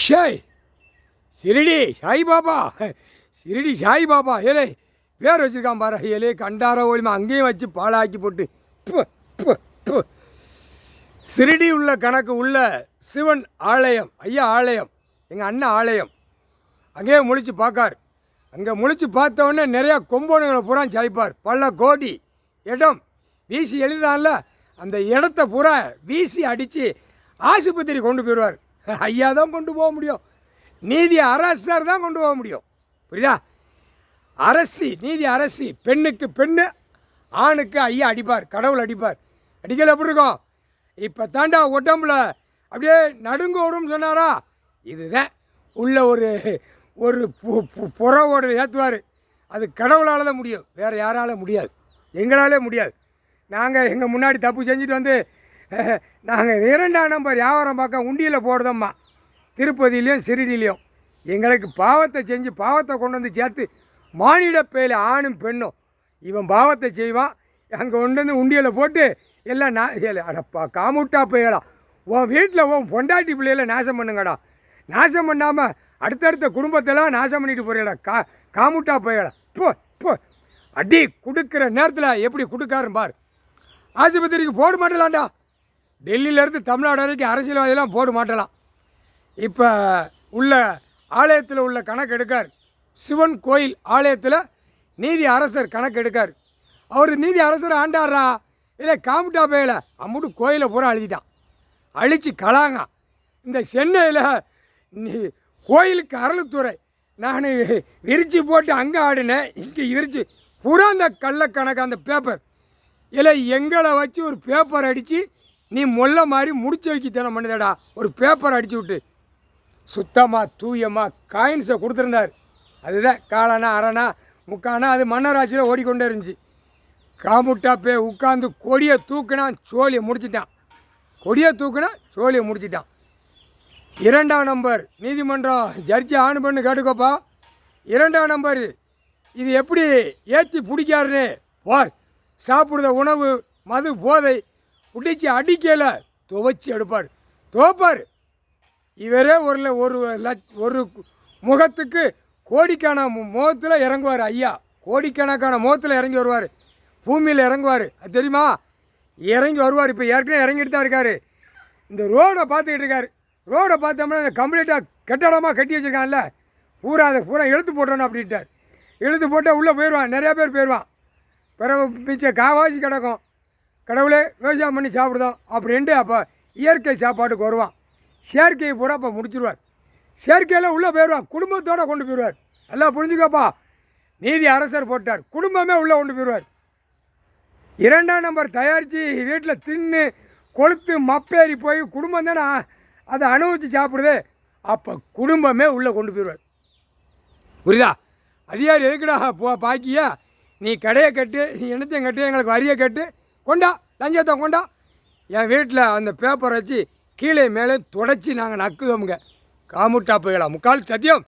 ஷாய் சிரிடி சாய்பாபா சிரிடி சாய்பாபா ஏலே பேர் வச்சுருக்கான் பாரு ஏலே கண்டார ஓலிமா அங்கேயும் வச்சு பாலாக்கி போட்டு சிரிடி உள்ள கணக்கு உள்ள சிவன் ஆலயம் ஐயா ஆலயம் எங்கள் அண்ணன் ஆலயம் அங்கேயே முழிச்சு பார்க்கார். அங்கே முழிச்சு பார்த்தவொடனே நிறையா கொம்போனுங்களை பூரா சாய்ப்பார். பல கோடி இடம் வீசி எழுதான்ல அந்த இடத்த பூரா வீசி அடித்து ஆஸ்பத்திரி கொண்டு போயிடுவார். ஐயா தான் கொண்டு போக முடியும், நீதி அரசர் தான் கொண்டு போக முடியும். புரியுதா? அரசி நீதி அரசி, பெண்ணுக்கு பெண்ணு, ஆணுக்கு ஐயா அடிப்பார், கடவுள் அடிப்பார். அடிக்கல எப்படி இருக்கும்? இப்போ தாண்டா உடம்புல அப்படியே நடுங்கோடும்னு சொன்னாரா? இதுதான் உள்ள ஒரு ஒரு புறவோடு ஏற்றுவார். அது கடவுளால் தான் முடியும், வேறு யாரால முடியாது, எங்களாலே முடியாது. நாங்கள் எங்கள் முன்னாடி தப்பு செஞ்சுட்டு வந்து நாங்கள் 2ஆம் நம்பர் வியாபாரம் பார்க்க உண்டியில் போடுதோம்மா, திருப்பதியிலையும் சிறிடிலையும். எங்களுக்கு பாவத்தை செஞ்சு பாவத்தை கொண்டு வந்து சேர்த்து மானிட பேல ஆணும் பெண்ணும் இவன் பாவத்தை செய்வான். அங்கே கொண்டு வந்து உண்டியில் போட்டு எல்லாம் அடப்பா காமுட்டா போயலாம். உன் வீட்டில் உன் பொண்டாட்டி பிள்ளைகளை நாசம் பண்ணுங்கடா. நாசம் பண்ணாமல் அடுத்தடுத்த குடும்பத்தெல்லாம் நாசம் பண்ணிட்டு போகிறீங்களா? காமுட்டா போயலாம். இப்போ அடி கொடுக்குற நேரத்தில் எப்படி கொடுக்காருன்னு பார். ஆஸ்பத்திரிக்கு போட மாட்டலாம்டா. டெல்லியிலேருந்து தமிழ்நாடு வரைக்கும் அரசியல்வாதியெல்லாம் போட மாட்டலாம். இப்போ உள்ள ஆலயத்தில் உள்ள கணக்கு எடுக்கார். சிவன் கோயில் ஆலயத்தில் நீதி அரசர் கணக்கு எடுக்கார். அவர் நீதி அரசர் ஆண்டாடுறா இல்லை காமுட்டா போயல அம்முட்டு கோயிலை பூரா அழிச்சிட்டான். அழித்து கலாங்க. இந்த சென்னையில் கோயிலுக்கு அறளுத்துறை நான் விரித்து போட்டு அங்கே ஆடினேன், இங்கே விரித்து பூரா அந்த கள்ளக்கணக்கு அந்த பேப்பர் இல்லை எங்களை வச்சு ஒரு பேப்பர் அடித்து நீ மொல்ல மாதிரி முடிச்சு வைக்கத்தனம் பண்ணுதடா. ஒரு பேப்பர் அடித்து விட்டு சுத்தமாக தூயமாக காயின்ஸை கொடுத்துருந்தார். அதுதான் காலனா அரணா முக்கானா அது மன்னராட்சியில் ஓடிக்கொண்டே இருந்துச்சு. காமுட்டா பே உட்காந்து கொடியை தூக்குனா சோழியை முடிச்சிட்டான். கொடியை தூக்குனா சோழியை முடிச்சிட்டான். 2ஆம் நம்பர் நீதிமன்றம் ஜட்ஜி ஆணு பண்ணு கேட்டுக்கோப்பா. 2ஆம் நம்பர் இது எப்படி ஏற்றி பிடிக்காருன்னு வார். சாப்பிடுத உணவு மது போதை பிடிச்சி அடிக்கலை துவைச்சி எடுப்பார், துவைப்பார். இவரே ஒரு முகத்துக்கு கோடிக்கான முகத்தில் இறங்குவார். ஐயா கோடிக்கணக்கான முகத்தில் இறங்கி வருவார், பூமியில் இறங்குவார். அது தெரியுமா? இறங்கி வருவார். இப்போ ஏற்கனவே இறங்கிட்டு தான் இருக்கார். இந்த ரோடை பார்த்துக்கிட்டு இருக்கார். ரோடை பார்த்தோம்னா இந்த கம்ப்ளீட்டாக கட்டடமாக கட்டி வச்சுருக்கான்ல, பூரா அதை பூரா இழுத்து போட்டோன்னு அப்படின்ட்டார். இழுத்து போட்டால் உள்ளே போயிடுவான், நிறையா பேர் போயிடுவான். பிறகு மிச்சம் காவாசி கிடக்கும். கடவுளே விவசாயம் பண்ணி சாப்பிடுதோம் அப்படின்ட்டு அப்போ இயற்கை சாப்பாட்டுக்கு வருவான். செயற்கையை பூரா அப்போ முடிச்சிடுவார். செயற்கையில் உள்ளே போயிடுவான், குடும்பத்தோடு கொண்டு போயிடுவார். எல்லாம் புரிஞ்சுக்கப்பா. நீதி அரசர் போட்டார், குடும்பமே உள்ளே கொண்டு போயிடுவார். 2ஆம் நம்பர் தயாரித்து வீட்டில் தின்னு கொளுத்து மப்பேறி போய் குடும்பம் தானே அதை அனுபவித்து சாப்பிடுது. அப்போ குடும்பமே உள்ளே கொண்டு போயிடுவார். புரியுதா? அதிகாரி எதுக்குடா பாக்கியா நீ கடையை கட்டு, நீ என்னத்தையும் கட்டு, எங்களுக்கு வரியை கட்டு, கொண்டா லஞ்சத்தை கொண்டா. என் வீட்டில் அந்த பேப்பரை வச்சு கீழே மேலே தொடச்சி நாங்கள் நக்குதோமுங்க. காமுட்டா போயிடலாம். முக்கால் சத்தியம்.